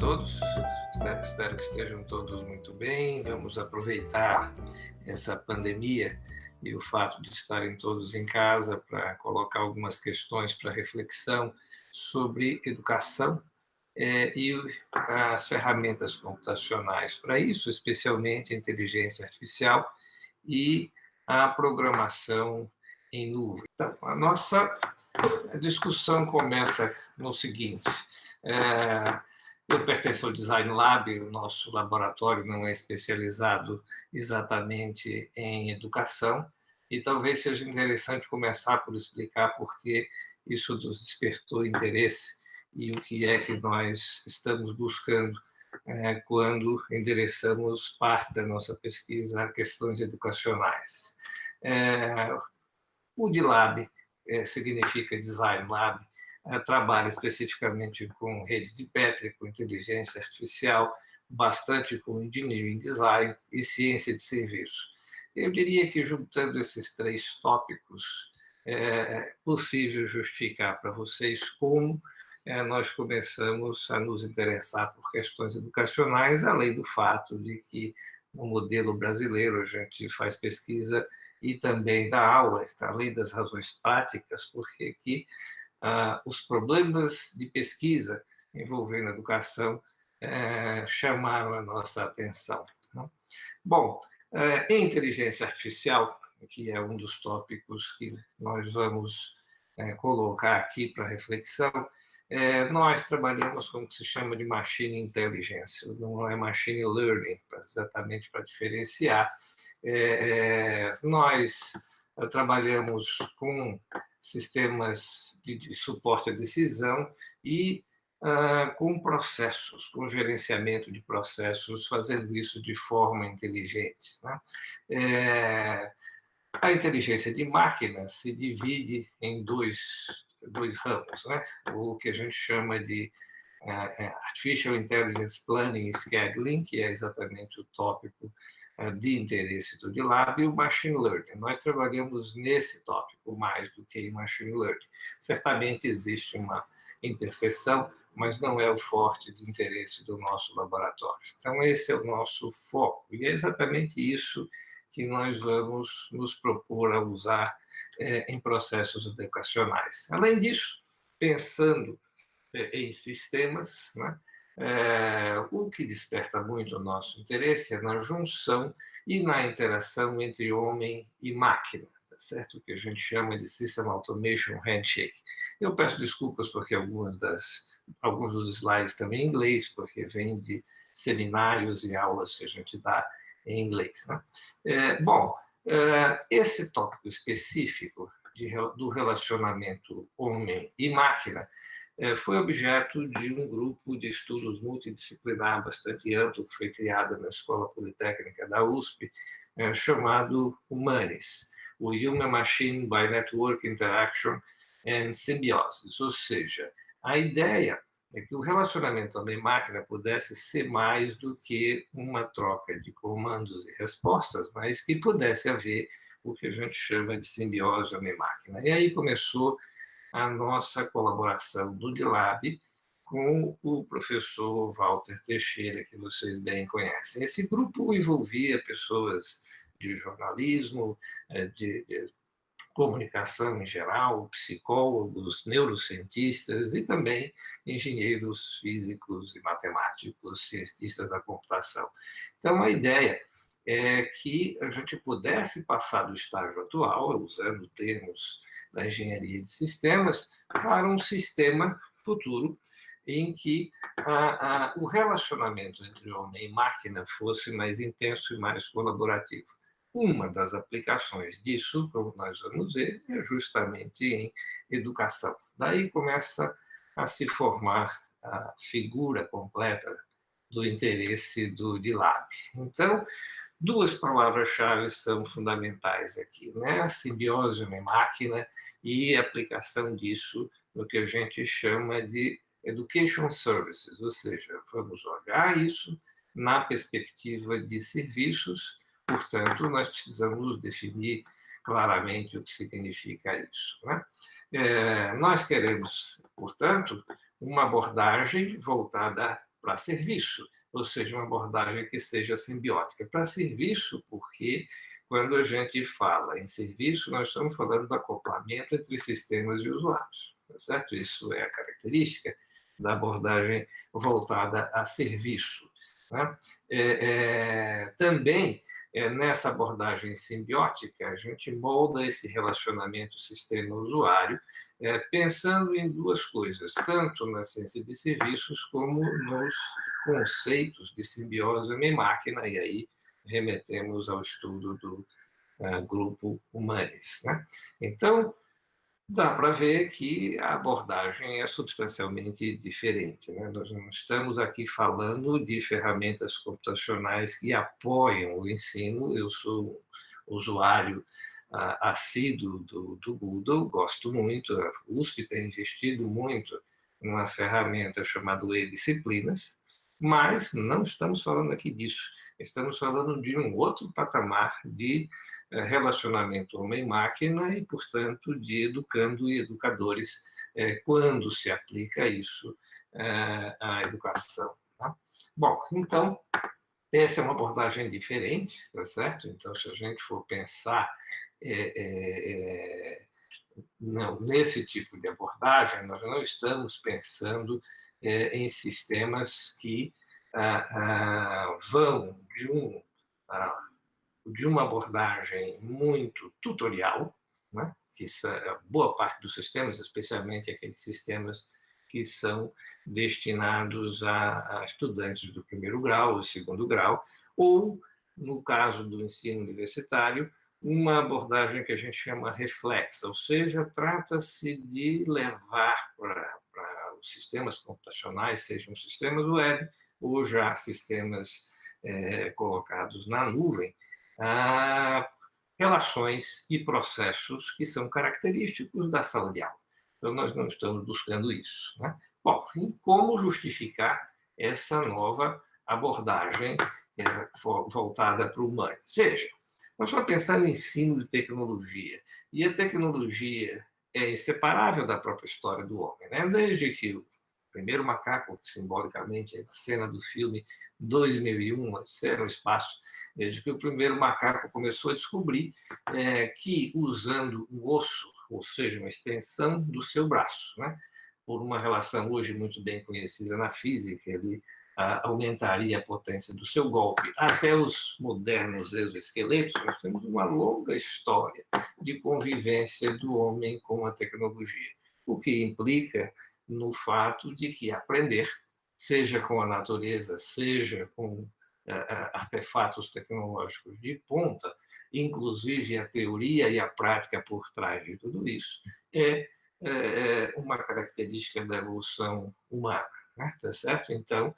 todos. Espero que estejam todos muito bem. Vamos aproveitar essa pandemia e o fato de estarem todos em casa para colocar algumas questões para reflexão sobre educação e as ferramentas computacionais para isso, especialmente a inteligência artificial e a programação em nuvem. Então, a nossa discussão começa no seguinte: eu pertenço ao Design Lab, o nosso laboratório não é especializado exatamente em educação, e talvez seja interessante começar por explicar por que isso nos despertou interesse e o que é que nós estamos buscando quando endereçamos parte da nossa pesquisa a questões educacionais. O DLab significa Design Lab, trabalha especificamente com redes de Petri, com inteligência artificial, bastante com engineering design e ciência de serviço. Eu diria que, juntando esses três tópicos, é possível justificar para vocês como nós começamos a nos interessar por questões educacionais, além do fato de que, no modelo brasileiro, a gente faz pesquisa e também dá aula, além das razões práticas, porque aqui os problemas de pesquisa envolvendo a educação chamaram a nossa atenção. Né? Bom, em inteligência artificial, que é um dos tópicos que nós vamos colocar aqui para reflexão, nós trabalhamos com o que se chama de machine intelligence, não é machine learning, exatamente para diferenciar. Nós trabalhamos com sistemas de suporte à decisão e com processos, com gerenciamento de processos, fazendo isso de forma inteligente. Né? A inteligência de máquina se divide em dois ramos, né? O que a gente chama de Artificial Intelligence Planning e Scheduling, que é exatamente o tópico de interesse do DLab, e o Machine Learning. Nós trabalhamos nesse tópico mais do que em Machine Learning. Certamente existe uma interseção, mas não é o forte de interesse do nosso laboratório. Então, esse é o nosso foco, e é exatamente isso que nós vamos nos propor a usar em processos educacionais. Além disso, pensando em sistemas, né, o que desperta muito o nosso interesse é na junção e na interação entre homem e máquina, tá certo? O que a gente chama de System Automation Handshake. Eu peço desculpas porque alguns dos slides também em inglês, porque vêm de seminários e aulas que a gente dá em inglês. Né? Esse tópico específico do relacionamento homem e máquina foi objeto de um grupo de estudos multidisciplinar bastante amplo que foi criado na Escola Politécnica da USP, chamado Humanis, o Human Machine by Network Interaction and Symbiosis, ou seja, a ideia é que o relacionamento homem-máquina pudesse ser mais do que uma troca de comandos e respostas, mas que pudesse haver o que a gente chama de simbiose homem-máquina. E aí começou a nossa colaboração do DLab com o professor Walter Teixeira, que vocês bem conhecem. Esse grupo envolvia pessoas de jornalismo, de comunicação em geral, psicólogos, neurocientistas e também engenheiros físicos e matemáticos, cientistas da computação. Então, a ideia é que a gente pudesse passar do estágio atual, usando termos da engenharia de sistemas, para um sistema futuro em que o relacionamento entre homem e máquina fosse mais intenso e mais colaborativo. Uma das aplicações disso, como nós vamos ver, é justamente em educação. Daí começa a se formar a figura completa do interesse do DLab. Então, duas palavras-chave são fundamentais aqui, né? A simbiose homem-máquina e a aplicação disso no que a gente chama de Education Services, ou seja, vamos olhar isso na perspectiva de serviços. Portanto, nós precisamos definir claramente o que significa isso. Né? Nós queremos, portanto, uma abordagem voltada para serviço, ou seja, uma abordagem que seja simbiótica. Para serviço, porque quando a gente fala em serviço, nós estamos falando do acoplamento entre sistemas e usuários, tá certo? Isso é a característica da abordagem voltada a serviço. Né? Também, nessa abordagem simbiótica, a gente molda esse relacionamento sistema-usuário, pensando em duas coisas, tanto na ciência de serviços como nos conceitos de simbiose homem-máquina, e aí remetemos ao estudo do grupo Humanis. Né? Então, dá para ver que a abordagem é substancialmente diferente. Né? Nós não estamos aqui falando de ferramentas computacionais que apoiam o ensino. Eu sou usuário assíduo do Google, gosto muito, a USP tem investido muito numa ferramenta chamada e-disciplinas, mas não estamos falando aqui disso. Estamos falando de um outro patamar de relacionamento homem-máquina e, portanto, de educando e educadores quando se aplica isso à educação. Tá? Bom, então, essa é uma abordagem diferente, tá certo? Então, se a gente for pensar não, nesse tipo de abordagem, nós não estamos pensando em sistemas que vão de uma abordagem muito tutorial, né? Que boa parte dos sistemas, especialmente aqueles sistemas que são destinados a estudantes do primeiro grau ou segundo grau, ou, no caso do ensino universitário, uma abordagem que a gente chama reflexa, ou seja, trata-se de levar para os sistemas computacionais, sejam sistemas web ou já sistemas colocados na nuvem, relações e processos que são característicos da sala de aula. Então, nós não estamos buscando isso. Né? Bom, e como justificar essa nova abordagem voltada para o humanos? Veja, nós estamos pensando em ensino de tecnologia, e a tecnologia é inseparável da própria história do homem. Né? Desde que o primeiro macaco, que simbolicamente é a cena do filme 2001, Odisseia no Espaço, desde que o primeiro macaco começou a descobrir que, usando um osso, ou seja, uma extensão do seu braço, né, por uma relação hoje muito bem conhecida na física, ele aumentaria a potência do seu golpe. Até os modernos exoesqueletos, nós temos uma longa história de convivência do homem com a tecnologia, o que implica no fato de que aprender, seja com a natureza, seja com artefatos tecnológicos de ponta, inclusive a teoria e a prática por trás de tudo isso, é uma característica da evolução humana, né? Tá certo? Então,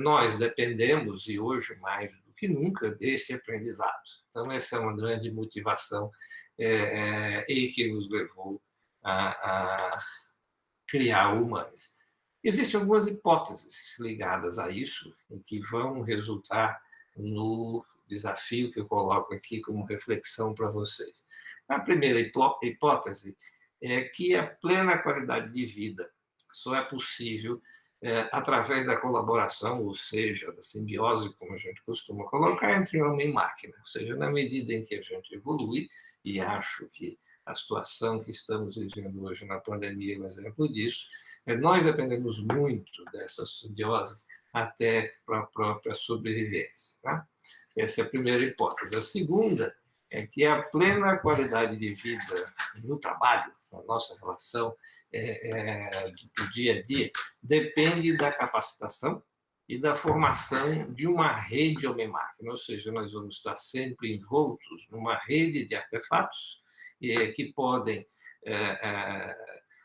nós dependemos, e hoje mais do que nunca, deste aprendizado. Então, essa é uma grande motivação e que nos levou a criar o Humanis. Existem algumas hipóteses ligadas a isso e que vão resultar no desafio que eu coloco aqui como reflexão para vocês. A primeira hipótese é que a plena qualidade de vida só é possível através da colaboração, ou seja, da simbiose, como a gente costuma colocar, entre homem e máquina. Ou seja, na medida em que a gente evolui, e acho que a situação que estamos vivendo hoje na pandemia é um exemplo disso, nós dependemos muito dessa simbiose até para a própria sobrevivência. Tá? Essa é a primeira hipótese. A segunda é que a plena qualidade de vida no trabalho, na nossa relação do dia a dia, depende da capacitação e da formação de uma rede homem-máquina, ou seja, nós vamos estar sempre envoltos numa rede de artefatos que podem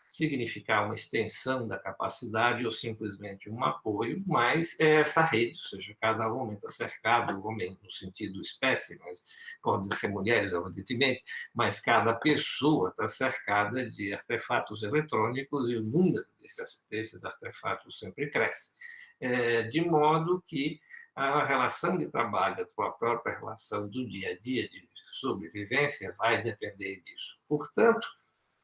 significar uma extensão da capacidade ou simplesmente um apoio, mas é essa rede, ou seja, cada homem está cercado, homem no sentido espécie, mas podem ser mulheres, evidentemente, mas cada pessoa está cercada de artefatos eletrônicos e o número desses artefatos sempre cresce, de modo que a relação de trabalho, a própria relação do dia a dia de sobrevivência vai depender disso. Portanto,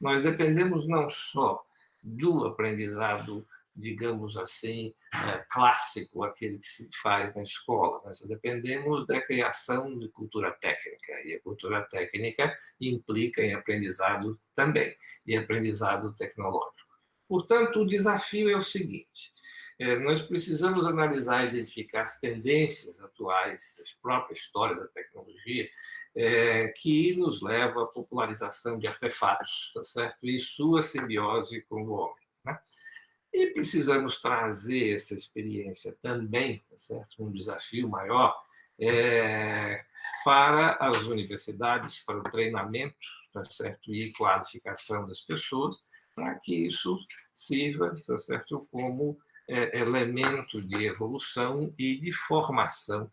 nós dependemos não só do aprendizado digamos assim, clássico, aquele que se faz na escola. Nós dependemos da criação de cultura técnica, e a cultura técnica implica em aprendizado também, e aprendizado tecnológico. Portanto, o desafio é o seguinte: nós precisamos analisar e identificar as tendências atuais, a própria história da tecnologia, que nos leva à popularização de artefatos, tá certo? E sua simbiose com o homem, né? E precisamos trazer essa experiência também, tá certo? Um desafio maior para as universidades, para o treinamento, tá certo? E qualificação das pessoas, para que isso sirva, tá certo? Como elemento de evolução e de formação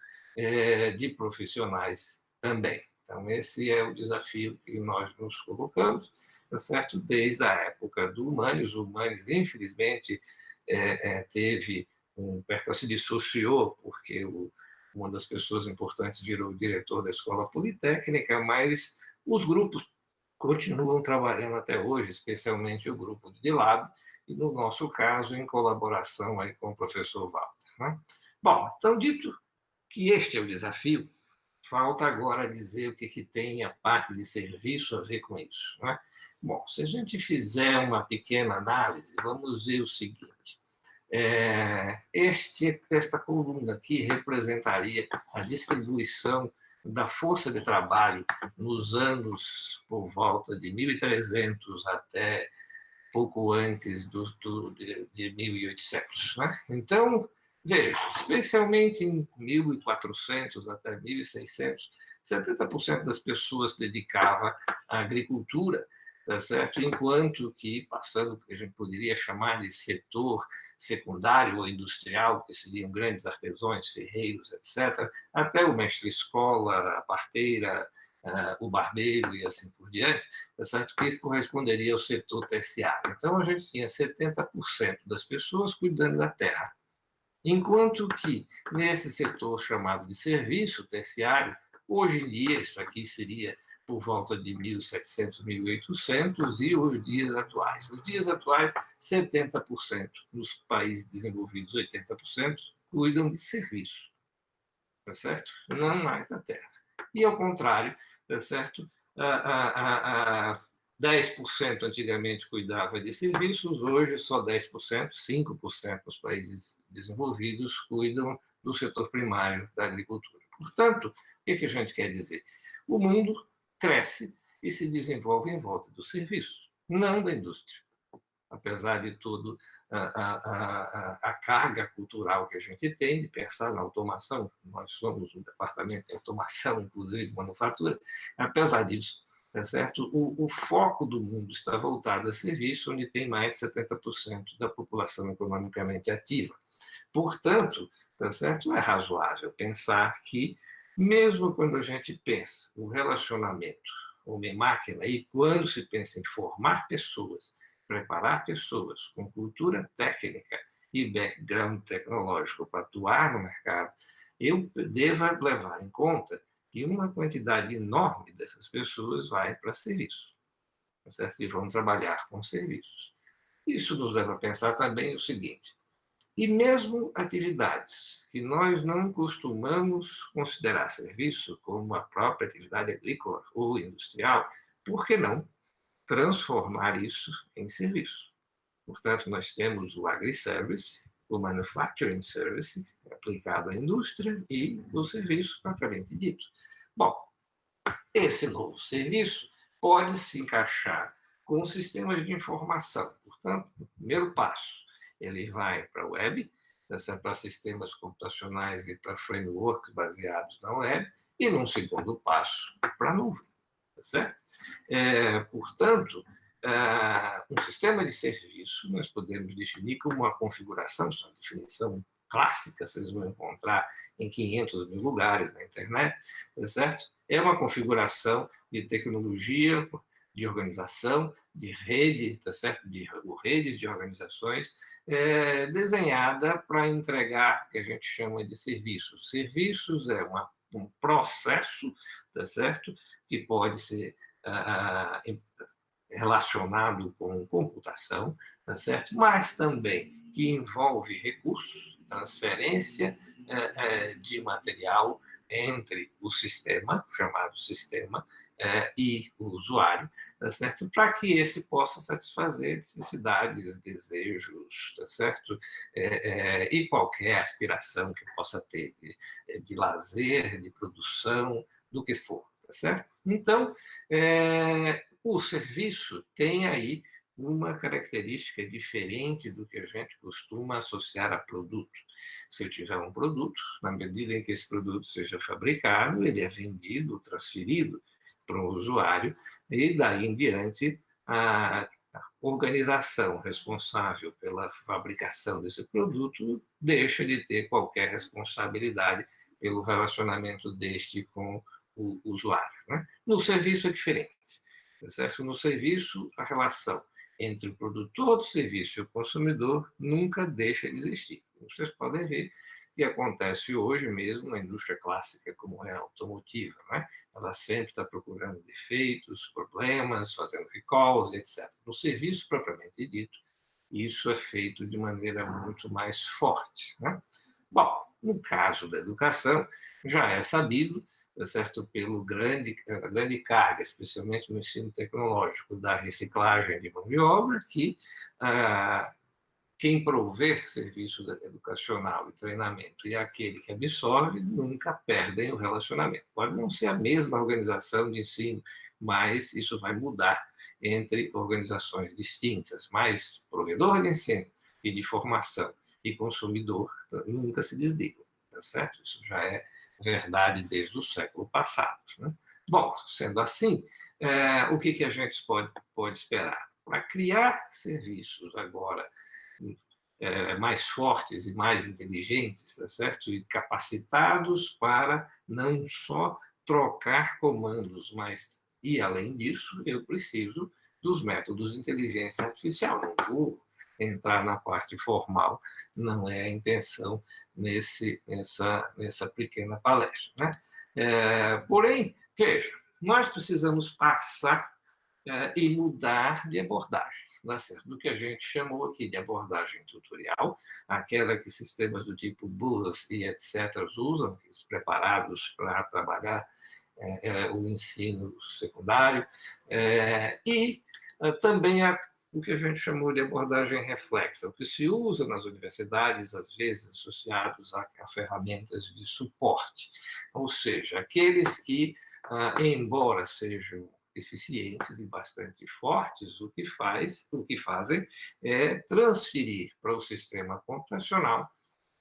de profissionais também. Então, esse é o desafio que nós nos colocamos, tá certo? Desde a época do Humanes. O Humanes, infelizmente, teve se dissociou, porque uma das pessoas importantes virou diretor da Escola Politécnica, mas os grupos continuam trabalhando até hoje, especialmente o grupo de lado, e no nosso caso, em colaboração aí com o professor Walter, né? Bom, então, dito que este é o desafio, falta agora dizer o que tem a parte de serviço a ver com isso, né? Bom, se a gente fizer uma pequena análise, vamos ver o seguinte: esta coluna aqui representaria a distribuição da força de trabalho nos anos por volta de 1300 até pouco antes de 1800, né? Então, veja, especialmente em 1400 até 1600, 70% das pessoas se dedicava à agricultura, tá certo? Enquanto que, passando o que a gente poderia chamar de setor secundário ou industrial, que seriam grandes artesãos, ferreiros, etc., até o mestre-escola, a parteira, o barbeiro e assim por diante, tá certo? Que corresponderia ao setor terciário. Então, a gente tinha 70% das pessoas cuidando da terra, enquanto que, nesse setor chamado de serviço terciário, hoje em dia, isso aqui seria por volta de 1700, 1800, e os dias atuais. Os dias atuais, 70%, nos países desenvolvidos, 80%, cuidam de serviço, tá certo? Não mais da terra. E, ao contrário, tá certo? 10% antigamente cuidava de serviços, hoje só 10%, 5% dos países desenvolvidos cuidam do setor primário da agricultura. Portanto, o que a gente quer dizer? O mundo cresce e se desenvolve em volta do serviço, não da indústria. Apesar de tudo, a carga cultural que a gente tem de pensar na automação, nós somos um departamento de automação, inclusive de manufatura, apesar disso, tá certo? O foco do mundo está voltado a serviço, onde tem mais de 70% da população economicamente ativa. Portanto, tá certo? É razoável pensar que, mesmo quando a gente pensa no relacionamento homem-máquina, e quando se pensa em formar pessoas, preparar pessoas com cultura técnica e background tecnológico para atuar no mercado, eu devo levar em conta que uma quantidade enorme dessas pessoas vai para serviço, tá certo? E vão trabalhar com serviços. Isso nos leva a pensar também o seguinte: e mesmo atividades que nós não costumamos considerar serviço, como a própria atividade agrícola ou industrial, por que não transformar isso em serviço? Portanto, nós temos o agri-service, o manufacturing service, aplicado à indústria, e o serviço propriamente dito. Bom, esse novo serviço pode se encaixar com sistemas de informação. Portanto, no primeiro passo, ele vai para a web, para sistemas computacionais e para frameworks baseados na web, e, num segundo passo, para a nuvem. Tá certo? Portanto, um sistema de serviço nós podemos definir como uma configuração, isso é uma definição clássica, vocês vão encontrar em 500 mil lugares na internet, tá certo? É uma configuração de tecnologia, de organização, de rede, tá certo? De redes de organizações, desenhada para entregar o que a gente chama de serviços. Serviços é um processo, tá certo? Que pode ser relacionado com computação, tá certo? Mas também que envolve recursos, transferência de material entre o sistema, chamado sistema, e o usuário, tá certo? Para que esse possa satisfazer necessidades, desejos, tá certo? E qualquer aspiração que possa ter de lazer, de produção, do que for, tá certo? Então, o serviço tem aí uma característica diferente do que a gente costuma associar a produto. Se eu tiver um produto, na medida em que esse produto seja fabricado, ele é vendido, transferido para o usuário, e daí em diante a organização responsável pela fabricação desse produto deixa de ter qualquer responsabilidade pelo relacionamento deste com o usuário. Né? No serviço é diferente. Tá certo? No serviço, a relação entre o produtor do serviço e o consumidor nunca deixa de existir. Vocês podem ver que acontece hoje mesmo na indústria clássica, como é a automotiva. Né? Ela sempre está procurando defeitos, problemas, fazendo recalls, etc. No serviço propriamente dito, isso é feito de maneira muito mais forte. Né? Bom, no caso da educação, já é sabido, certo, pelo grande carga, especialmente no ensino tecnológico, da reciclagem de mão de obra, que quem prover serviço educacional e treinamento e aquele que absorve nunca perdem o relacionamento. Pode não ser a mesma organização de ensino, mas isso vai mudar entre organizações distintas. Mas provedor de ensino e de formação e consumidor nunca se desligam, tá certo? Isso já é verdade desde o século passado. Né? Bom, sendo assim, o que a gente pode esperar? Para criar serviços agora mais fortes e mais inteligentes, tá certo? E capacitados para não só trocar comandos, mas, e além disso, eu preciso dos métodos de inteligência artificial. Não vou entrar na parte formal, não é a intenção nessa pequena palestra. Né? Porém, veja, nós precisamos passar e mudar de abordagem, tá certo? Do que a gente chamou aqui de abordagem tutorial, aquela que sistemas do tipo BUS e etc. usam, preparados para trabalhar o ensino secundário, e também o que a gente chamou de abordagem reflexa, o que se usa nas universidades, às vezes associados a ferramentas de suporte, ou seja, aqueles que, embora sejam eficientes e bastante fortes, o que fazem é transferir para o sistema computacional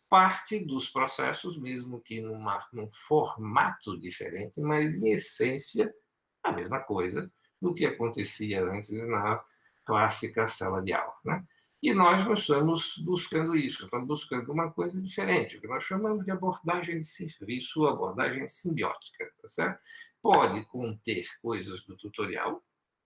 parte dos processos, mesmo que num formato diferente, mas em essência a mesma coisa do que acontecia antes na clássica sala de aula. Né? E nós estamos buscando isso, estamos buscando uma coisa diferente, o que nós chamamos de abordagem de serviço, abordagem simbiótica, tá certo? Pode conter coisas do tutorial,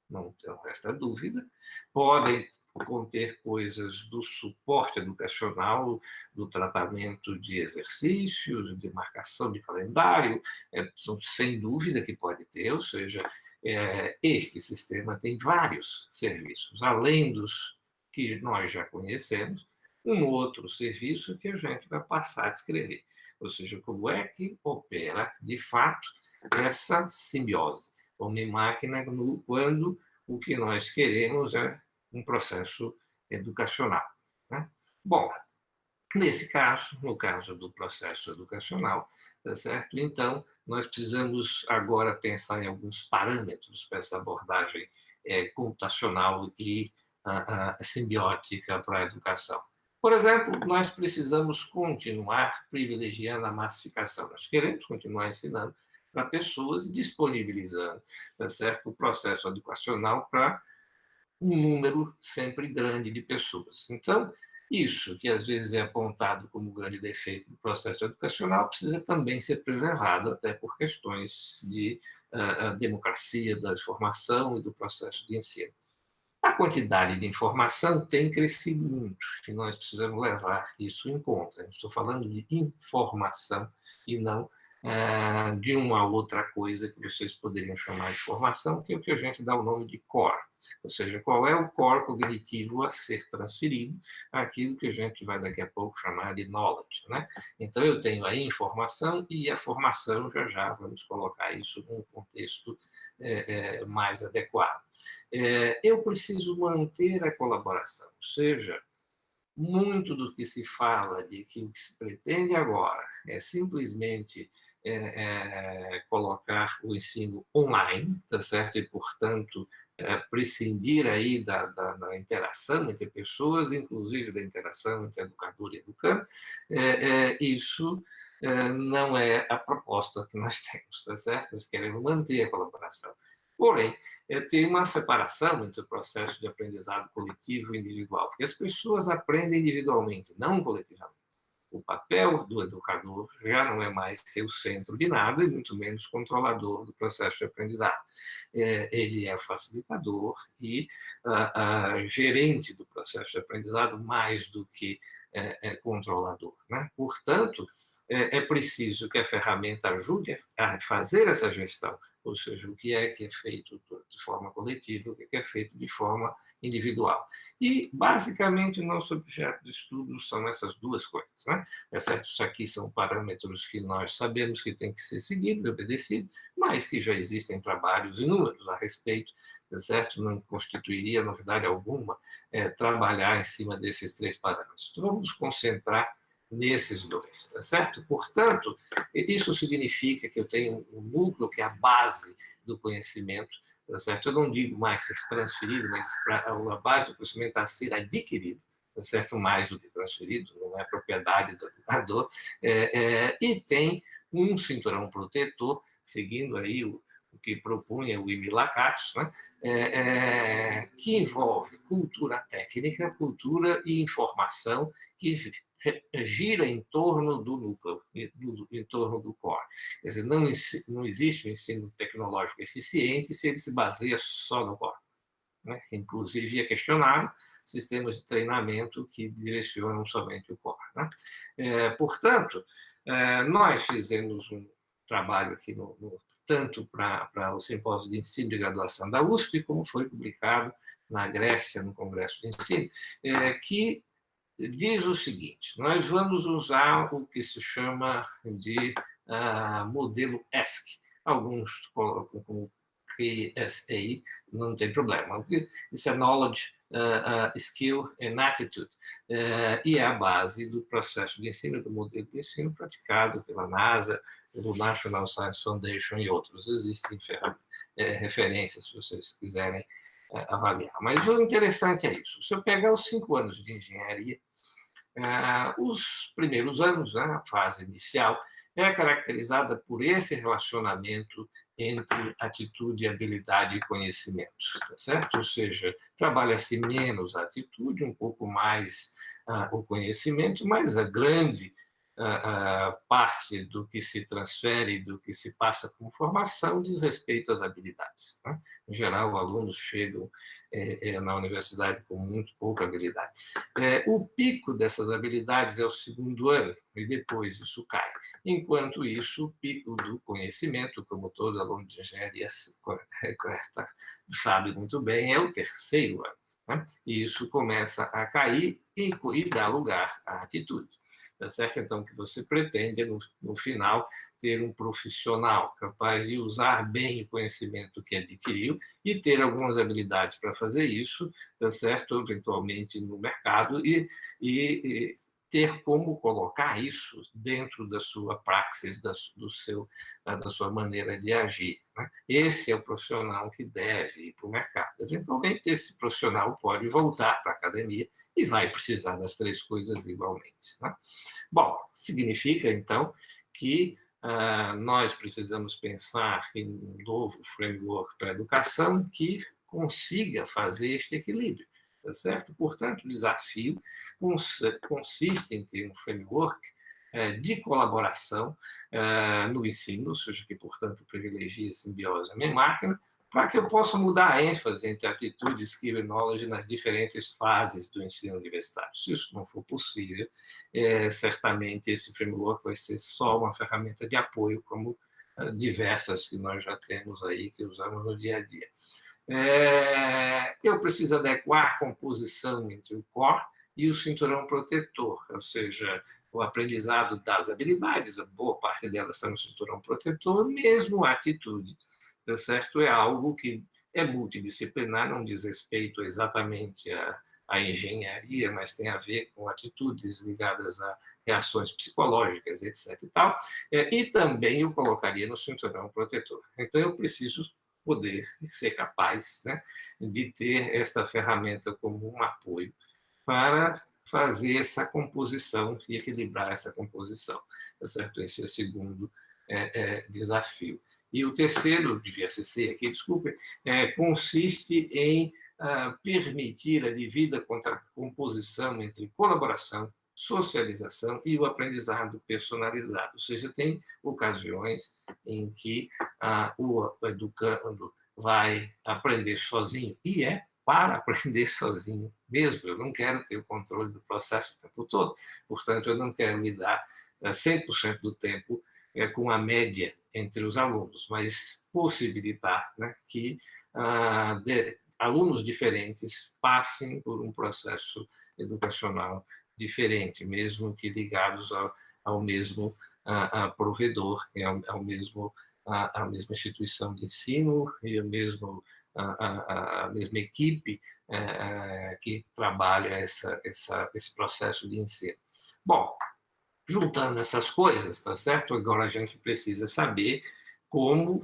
não resta dúvida, podem conter coisas do suporte educacional, do tratamento de exercícios, de marcação de calendário, sem dúvida que pode ter, ou seja, este sistema tem vários serviços, além dos que nós já conhecemos, um outro serviço que a gente vai passar a descrever, ou seja, como é que opera, de fato, essa simbiose homem-máquina quando o que nós queremos é um processo educacional. Né? Bom, nesse caso, no caso do processo educacional, tá certo? Então, nós precisamos agora pensar em alguns parâmetros para essa abordagem computacional e simbiótica para a educação. Por exemplo, nós precisamos continuar privilegiando a massificação. Nós queremos continuar ensinando para pessoas, disponibilizando, tá certo? O processo educacional para um número sempre grande de pessoas. Então, isso, que às vezes é apontado como grande defeito do processo educacional, precisa também ser preservado, até por questões de democracia, da informação e do processo de ensino. A quantidade de informação tem crescido muito, e nós precisamos levar isso em conta. Estou falando de informação e não de uma outra coisa que vocês poderiam chamar de informação, que é o que a gente dá o nome de core. ou seja, qual é o core cognitivo a ser transferido, aquilo que a gente vai daqui a pouco chamar de knowledge, né? Então, eu tenho a informação e a formação, já vamos colocar isso num contexto mais adequado. Eu preciso manter a colaboração, ou seja, muito do que se fala de que o que se pretende agora é simplesmente colocar o ensino online, tá certo? E, portanto, prescindir aí da interação entre pessoas, inclusive da interação entre educador e educando, isso não é a proposta que nós temos, tá certo? Nós queremos manter a colaboração. Porém, tem uma separação entre o processo de aprendizado coletivo e individual, porque as pessoas aprendem individualmente, não coletivamente. O papel do educador já não é mais ser o centro de nada, e muito menos controlador do processo de aprendizado. Ele é facilitador e gerente do processo de aprendizado mais do que controlador, né? Portanto, é preciso que a ferramenta ajude a fazer essa gestão, ou seja, o que é feito de forma coletiva, o que é feito de forma individual. E, basicamente, o nosso objeto de estudo são essas duas coisas, né? É certo, isso aqui são parâmetros que nós sabemos que tem que ser seguido, obedecido, mas que já existem trabalhos inúmeros a respeito, é certo? Não constituiria novidade alguma trabalhar em cima desses três parâmetros. Então, vamos nos concentrar nesses dois, tá certo? Portanto, isso significa que eu tenho um núcleo que é a base do conhecimento, tá certo? Eu não digo mais ser transferido, mas a base do conhecimento a ser adquirido, tá certo? Mais do que transferido, não é propriedade do educador, e tem um cinturão protetor, seguindo aí o que propunha o Emil Lakatos, né? Que envolve cultura técnica, cultura e informação, que gira em torno do núcleo, em torno do core. Quer dizer, não existe um ensino tecnológico eficiente se ele se baseia só no core, né? Inclusive, é questionável sistemas de treinamento que direcionam somente o core, né? Portanto, nós fizemos um trabalho aqui tanto para o simpósio de ensino de graduação da USP, como foi publicado na Grécia, no Congresso de Ensino, que diz o seguinte: nós vamos usar o que se chama de modelo ESC. Alguns colocam como KSA, não tem problema. Isso é Knowledge, Skill and Attitude, e é a base do processo de ensino, do modelo de ensino praticado pela NASA, pelo National Science Foundation e outros. Existem referências, se vocês quiserem avaliar. Mas o interessante é isso. Se eu pegar os 5 anos de engenharia, os primeiros anos, né, a fase inicial, é caracterizada por esse relacionamento entre atitude, habilidade e conhecimento, tá certo? Ou seja, trabalha-se menos a atitude, um pouco mais o conhecimento, mas a grande parte do que se transfere, do que se passa como formação, diz respeito às habilidades, né? Em geral, alunos chegam na universidade com muito pouca habilidade. O pico dessas habilidades é o 2º ano, e depois isso cai. Enquanto isso, o pico do conhecimento, como todo aluno de engenharia sabe muito bem, é o 3º ano, né? E isso começa a cair e dá lugar à atitude. Tá certo? Então, o que você pretende é, no final, ter um profissional capaz de usar bem o conhecimento que adquiriu e ter algumas habilidades para fazer isso, tá certo? Eventualmente no mercado, e ter como colocar isso dentro da sua praxis, da sua maneira de agir, né? Esse é o profissional que deve ir para o mercado. Eventualmente, esse profissional pode voltar para a academia e vai precisar das 3 coisas igualmente, né? Bom, significa, então, que nós precisamos pensar em um novo framework para a educação que consiga fazer este equilíbrio, tá certo? Portanto, o desafio consiste em ter um framework de colaboração no ensino, ou seja, que, portanto, privilegia a simbiose homem-máquina, para que eu possa mudar a ênfase entre atitude, skill e knowledge nas diferentes fases do ensino universitário. Se isso não for possível, certamente esse framework vai ser só uma ferramenta de apoio, como diversas que nós já temos aí, que usamos no dia a dia. Eu preciso adequar a composição entre o core e o cinturão protetor, ou seja, o aprendizado das habilidades, a boa parte delas está no cinturão protetor, mesmo a atitude, tá certo? É algo que é multidisciplinar, não diz respeito exatamente à engenharia, mas tem a ver com atitudes ligadas a reações psicológicas, etc. E tal. E também eu colocaria no cinturão protetor. Então, eu preciso poder ser capaz, né, de ter esta ferramenta como um apoio para fazer essa composição e equilibrar essa composição, tá certo? Esse é o segundo desafio. E o terceiro, devia ser aqui, desculpe, consiste em permitir a devida composição entre colaboração, socialização e o aprendizado personalizado. Ou seja, tem ocasiões em que o educando vai aprender sozinho, e para aprender sozinho mesmo. Eu não quero ter o controle do processo o tempo todo, portanto, eu não quero lidar 100% do tempo com a média entre os alunos, mas possibilitar, né, que alunos diferentes passem por um processo educacional diferente, mesmo que ligados ao mesmo provedor, ao mesmo a mesma instituição de ensino e a mesma equipe que trabalha esse processo de ensino. Bom, juntando essas coisas, tá certo? Agora a gente precisa saber como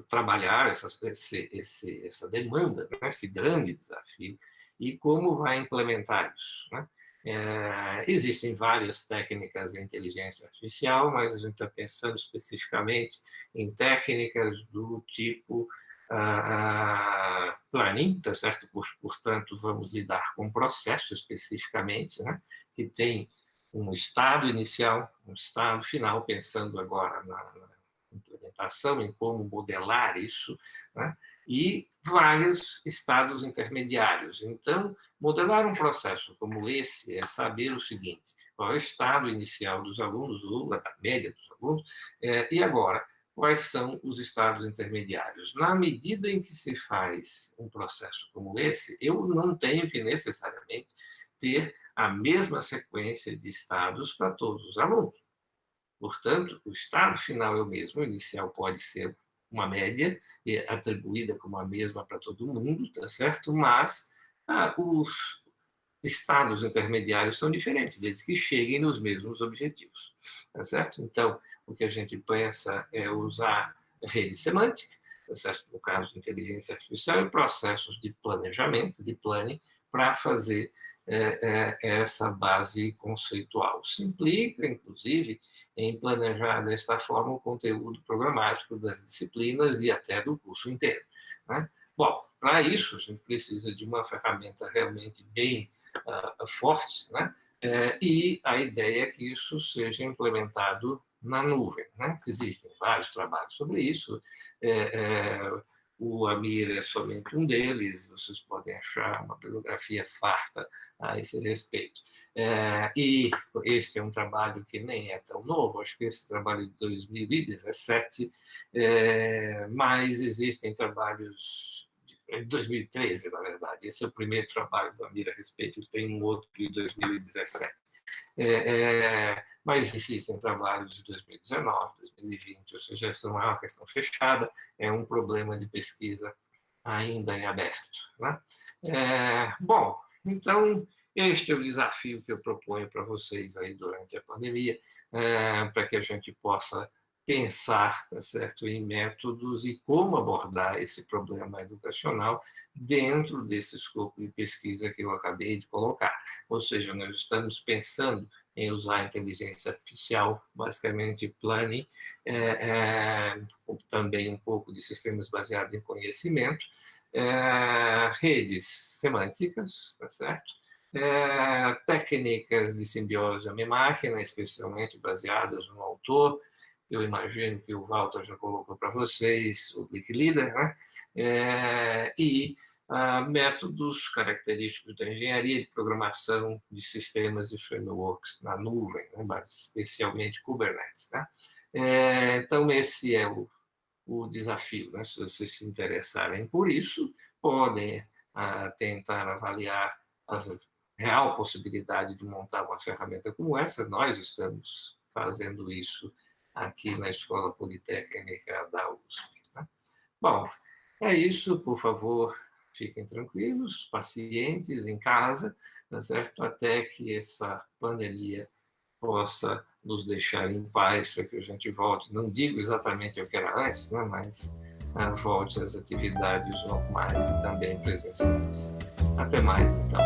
trabalhar essa demanda, né? Esse grande desafio, e como vai implementar isso, né? Existem várias técnicas de inteligência artificial, mas a gente está pensando especificamente em técnicas do tipo planning, tá certo? Portanto, vamos lidar com processo especificamente, né? Que tem um estado inicial, um estado final, pensando agora na implementação, em como modelar isso, né? E vários estados intermediários. Então, modelar um processo como esse é saber o seguinte: qual é o estado inicial dos alunos, ou a média dos alunos, e agora, quais são os estados intermediários. Na medida em que se faz um processo como esse, eu não tenho que necessariamente ter a mesma sequência de estados para todos os alunos. Portanto, o estado final é o mesmo, o inicial pode ser uma média, atribuída como a mesma para todo mundo, tá certo? Mas os estados intermediários são diferentes, desde que cheguem nos mesmos objetivos, tá certo? Então, o que a gente pensa é usar rede semântica, tá certo? No caso de inteligência artificial, e processos de planejamento, de planning, para fazer essa base conceitual. Isso implica, inclusive, em planejar desta forma o conteúdo programático das disciplinas e até do curso inteiro, né? Bom, para isso, a gente precisa de uma ferramenta realmente bem forte, né? E a ideia é que isso seja implementado na nuvem, né? Existem vários trabalhos sobre isso. O Amir é somente um deles, vocês podem achar uma bibliografia farta a esse respeito. E este é um trabalho que nem é tão novo, acho que esse trabalho de 2017, mas existem trabalhos de 2013, na verdade. Esse é o primeiro trabalho do Amir a respeito, ele tem um outro de 2017. Mas existem trabalhos de 2019, 2020, ou seja, essa não é uma questão fechada, é um problema de pesquisa ainda em aberto, né? Bom, então, este é o desafio que eu proponho para vocês aí durante a pandemia, para que a gente possa pensar, tá certo, em métodos e como abordar esse problema educacional dentro desse escopo de pesquisa que eu acabei de colocar. Ou seja, nós estamos pensando em usar a inteligência artificial, basicamente planning, também um pouco de sistemas baseados em conhecimento, redes semânticas, tá certo? Técnicas de simbiose homem-máquina, especialmente baseadas no autor, eu imagino que o Walter já colocou para vocês, o Leader, né? E métodos característicos da engenharia de programação de sistemas e frameworks na nuvem, né? Mas especialmente Kubernetes, né? Então, esse é o desafio, né? Se vocês se interessarem por isso, podem tentar avaliar a real possibilidade de montar uma ferramenta como essa. Nós estamos fazendo isso aqui na Escola Politécnica da USP. Né? Bom, é isso, por favor, fiquem tranquilos, pacientes em casa, tá certo? Até que essa pandemia possa nos deixar em paz para que a gente volte, não digo exatamente o que era antes, né, mas volte às atividades normais e também presenciais. Até mais, então.